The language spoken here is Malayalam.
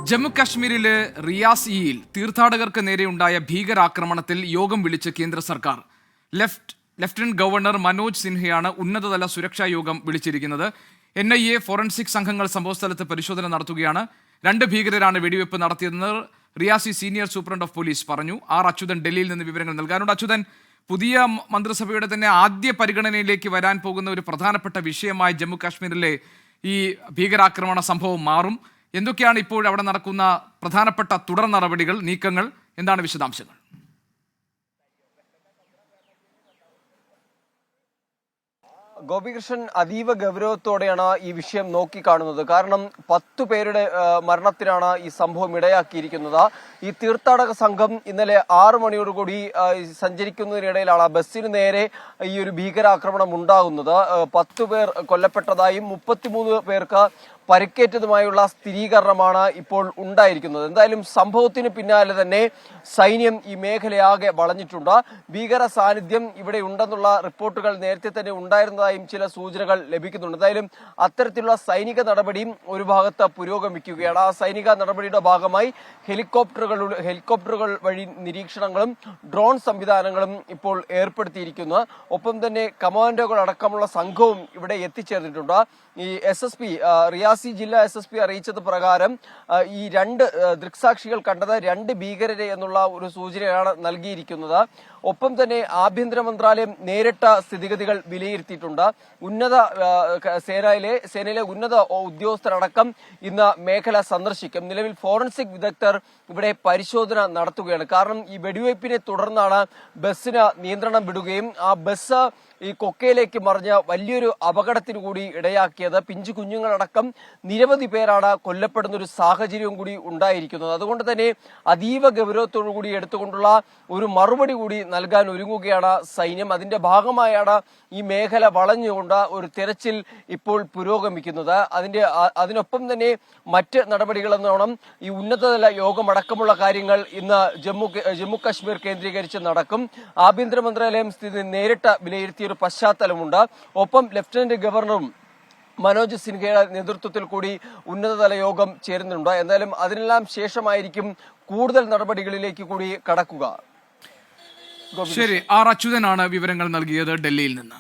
ജമ്മു കാശ്മീരിലെ റിയാസിയിൽ തീർത്ഥാടകർക്ക് നേരെയുണ്ടായ ഭീകരാക്രമണത്തിൽ യോഗം വിളിച്ച് കേന്ദ്ര സർക്കാർ. ലഫ്റ്റനന്റ് ഗവർണർ മനോജ് സിൻഹയാണ് ഉന്നതതല സുരക്ഷാ യോഗം വിളിച്ചിരിക്കുന്നത്. NIA ഫോറൻസിക് സംഘങ്ങൾ സംഭവസ്ഥലത്ത് പരിശോധന നടത്തുകയാണ്. 2 ഭീകരരാണ് വെടിവെപ്പ് നടത്തിയതെന്ന് Reasi senior superintendent of police പറഞ്ഞു. അച്യുതൻ ഡൽഹിയിൽ നിന്ന് വിവരങ്ങൾ നൽകാനുണ്ട്. അച്യുതൻ, പുതിയ മന്ത്രിസഭയുടെ തന്നെ ആദ്യ പരിഗണനയിലേക്ക് വരാൻ പോകുന്ന ഒരു പ്രധാനപ്പെട്ട വിഷയമായി ജമ്മു കാശ്മീരിലെ ഈ ഭീകരാക്രമണ സംഭവം മാറും. എന്തൊക്കെയാണ് ഇപ്പോൾ അവിടെ നടക്കുന്ന പ്രധാനപ്പെട്ട തുടർ നടപടികൾ, നീക്കങ്ങൾ? എന്താണ് വിശദാംശങ്ങൾ? ഗോപികൃഷ്ണൻ, അതീവ ഗൗരവത്തോടെയാണ് ഈ വിഷയം നോക്കിക്കാണുന്നത്. കാരണം 10 പേരുടെ മരണത്തിനാണ് ഈ സംഭവം ഇടയാക്കിയിരിക്കുന്നത്. ഈ തീർത്ഥാടക സംഘം ഇന്നലെ 6 മണിയോടുകൂടി സഞ്ചരിക്കുന്നതിനിടയിലാണ് ബസ്സിന് നേരെ ഈ ഒരു ഭീകരാക്രമണം ഉണ്ടാകുന്നത്. 10 പേർ കൊല്ലപ്പെട്ടതായും 33 പേർക്ക് പരിക്കേറ്റതുമായുള്ള സ്ഥിരീകരണമാണ് ഇപ്പോൾ ഉണ്ടായിരിക്കുന്നത്. എന്തായാലും സംഭവത്തിന് പിന്നാലെ തന്നെ സൈന്യം ഈ മേഖലയാകെ വളഞ്ഞിട്ടുണ്ട്. ഭീകര സാന്നിധ്യം ഇവിടെ ഉണ്ടെന്നുള്ള റിപ്പോർട്ടുകൾ നേരത്തെ തന്നെ ഉണ്ടായിരുന്നതായും ചില സൂചനകൾ ലഭിക്കുന്നുണ്ട്. എന്തായാലും അത്തരത്തിലുള്ള സൈനിക നടപടിയും ഒരു ഭാഗത്ത് പുരോഗമിക്കുകയാണ്. ആ സൈനിക നടപടിയുടെ ഭാഗമായി ഹെലികോപ്റ്ററുകൾ വഴി നിരീക്ഷണങ്ങളും ഡ്രോൺ സംവിധാനങ്ങളും ഇപ്പോൾ ഏർപ്പെടുത്തിയിരിക്കുന്നു. ഒപ്പം തന്നെ കമാൻഡോകൾ അടക്കമുള്ള സംഘവും ഇവിടെ എത്തിച്ചേർന്നിട്ടുണ്ട്. ഈ SSP റിയാസി ജില്ലാ SSP അറിയിച്ചത് പ്രകാരം ഈ 2 ദൃക്സാക്ഷികൾ കണ്ടത് 2 ഭീകരരെ എന്നുള്ള ഒരു സൂചനയാണ് നൽകിയിരിക്കുന്നത്. ഒപ്പം തന്നെ ആഭ്യന്തര മന്ത്രാലയം നേരിട്ട സ്ഥിതിഗതികൾ വിലയിരുത്തിയിട്ടുണ്ട്. സേനയിലെ ഉന്നത ഉദ്യോഗസ്ഥരടക്കം ഇന്ന് മേഖല സന്ദർശിക്കും. നിലവിൽ ഫോറൻസിക് വിദഗ്ധർ ഇവിടെ പരിശോധന നടത്തുകയാണ്. കാരണം ഈ വെടിവയ്പ്പിനെ തുടർന്നാണ് ബസ്സിന് നിയന്ത്രണം വിടുകയും ആ ബസ് ഈ കൊക്കയിലേക്ക് മറിഞ്ഞ് വലിയൊരു അപകടത്തിന് കൂടി ഇടയാക്കിയത്. പിഞ്ചു കുഞ്ഞുങ്ങളടക്കം നിരവധി പേരാണ് കൊല്ലപ്പെടുന്ന ഒരു സാഹചര്യവും കൂടി ഉണ്ടായിരിക്കുന്നത്. അതുകൊണ്ട് തന്നെ അതീവ ഗൗരവത്തോടു കൂടി എടുത്തുകൊണ്ടുള്ള ഒരു മറുപടി കൂടി നൽകാൻ ഒരുങ്ങുകയാണ് സൈന്യം. അതിന്റെ ഭാഗമായാണ് ഈ മേഖല വളഞ്ഞുകൊണ്ട് ഒരു തെരച്ചിൽ ഇപ്പോൾ പുരോഗമിക്കുന്നത്. അതിനൊപ്പം തന്നെ മറ്റ് നടപടികളെന്നോണം ഈ ഉന്നതതല യോഗമടക്കമുള്ള കാര്യങ്ങൾ ഇന്ന് ജമ്മു കാശ്മീർ കേന്ദ്രീകരിച്ച് നടക്കും. ആഭ്യന്തര മന്ത്രാലയം സ്ഥിതി നേരിട്ട് വിലയിരുത്തിയ ഒരു പശ്ചാത്തലമുണ്ട്. ഒപ്പം ലഫ്റ്റനന്റ് ഗവർണറും മനോജ് സിൻഹയുടെ നേതൃത്വത്തിൽ കൂടി ഉന്നതതല യോഗം ചേരുന്നുണ്ട്. എന്തായാലും അതിനെല്ലാം ശേഷമായിരിക്കും കൂടുതൽ നടപടികളിലേക്ക് കൂടി കടക്കുക. ശരി, അച്യുതനാണ് വിവരങ്ങൾ നൽകിയത് ഡൽഹിയിൽ നിന്ന്.